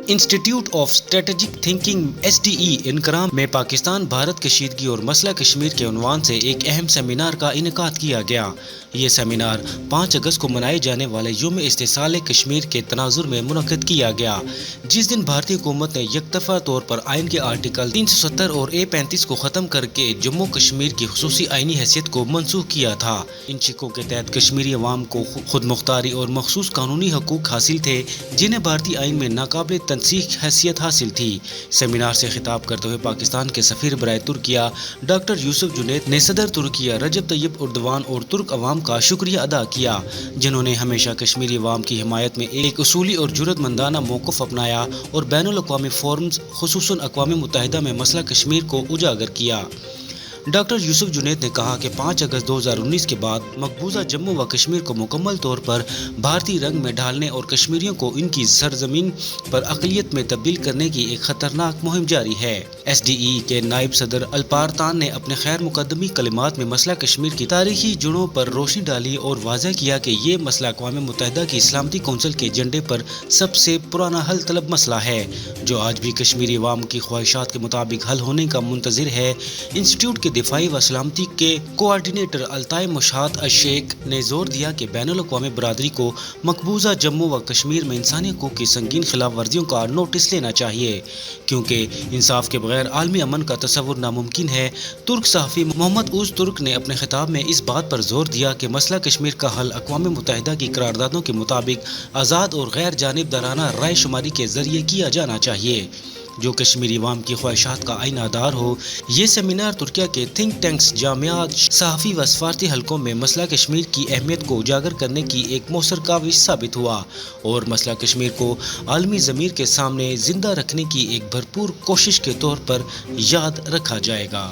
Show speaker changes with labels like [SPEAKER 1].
[SPEAKER 1] Institute of strategic thinking SDE इनकराम में पाकिस्तान भारत कशीदगी और मसला कश्मीर के उन्वान से एक अहम सेमिनार का इनेकाद किया गया। ये सेमिनार 5 अगस्त को मनाए जाने वाले यौम इस्तिसाल कश्मीर के तनाजुर में मुनक्किद किया गया, जिस दिन भारतीय हुकूमत ने यकतफा तौर पर आइन के आर्टिकल 370 और A35 को ख़त्म करके जम्मू कश्मीर की खुसूसी आइनी हैसियत को मनसूख किया था। इन शिकों के तहत कश्मीरी अवाम को खुद मुख्तारी और मखसूस कानूनी हकूक हासिल थे, जिन्हें भारतीय आइन में नाकाबिल तनसीख हैसियत हासिल थी। सेमिनार से खिताब करते हुए पाकिस्तान के सफीर बराए तुर्किया डॉक्टर यूसुफ जुनैद ने सदर तुर्किया रजब तैयब एर्दोगान और तुर्क अवाम का शुक्रिया अदा किया, जिन्होंने हमेशा कश्मीरी अवाम की हिमायत में एक उसूली और जुर्रतमंदाना मौक़िफ़ अपनाया और बैनुल अक़वामी फोरम्स खुसूसन अक़वाम मुत्तहिदा में मसला कश्मीर को उजागर किया। डॉक्टर यूसुफ जुनैद ने कहा कि 5 अगस्त 2019 के बाद मकबूजा जम्मू व कश्मीर को मुकम्मल तौर पर भारतीय रंग में ढालने और कश्मीरियों को इनकी सरजमीन पर अक़लियत में तब्दील करने की एक ख़तरनाक मुहिम जारी है। SDE के नायब सदर अलपारतान ने अपने खैर मुकदमी कलिमात में मसला कश्मीर की तारीखी जुड़ों पर रोशनी डाली और वाज़ह किया कि ये मसला अक़वाम मुत्तहिदा की सलामती कौंसिल के एजेंडे पर सबसे पुराना हल तलब मसला है, जो आज भी कश्मीरी अवाम की ख्वाहिशात के मुताबिक हल होने का मुंतज़िर है। इंस्टीट्यूट के दिफाई व सलामती के कोआर्डिनेटर अल्ताई मुशात अशेख ने जोर दिया कि बैनुल अक़वामी बरादरी को मकबूजा जम्मू व कश्मीर में इंसानी हकूक़ की संगीन खिलाफ वर्जियों का नोटिस लेना चाहिए, क्योंकि इंसाफ के बगैर आलमी अमन का तसव्वुर नामुमकिन है। तुर्क सहाफ़ी मोहम्मद उज़ तुर्क ने अपने खिताब में इस बात पर जोर दिया कि मसला कश्मीर का हल अक़वाम मुत्तहिदा की करारदादों के मुताबिक आज़ाद और गैर जानिबदाराना राय शुमारी के ज़रिए किया जाना चाहिए, जो कश्मीरी अवाम की ख्वाहिशात का आईना दार हो। ये सेमिनार तुर्किया के थिंक टैंक्स, जामियात, सहाफ़ी व सफारती हलकों में मसला कश्मीर की अहमियत को उजागर करने की एक मौसर काविश साबित हुआ और मसला कश्मीर को आलमी ज़मीर के सामने ज़िंदा रखने की एक भरपूर कोशिश के तौर पर याद रखा जाएगा।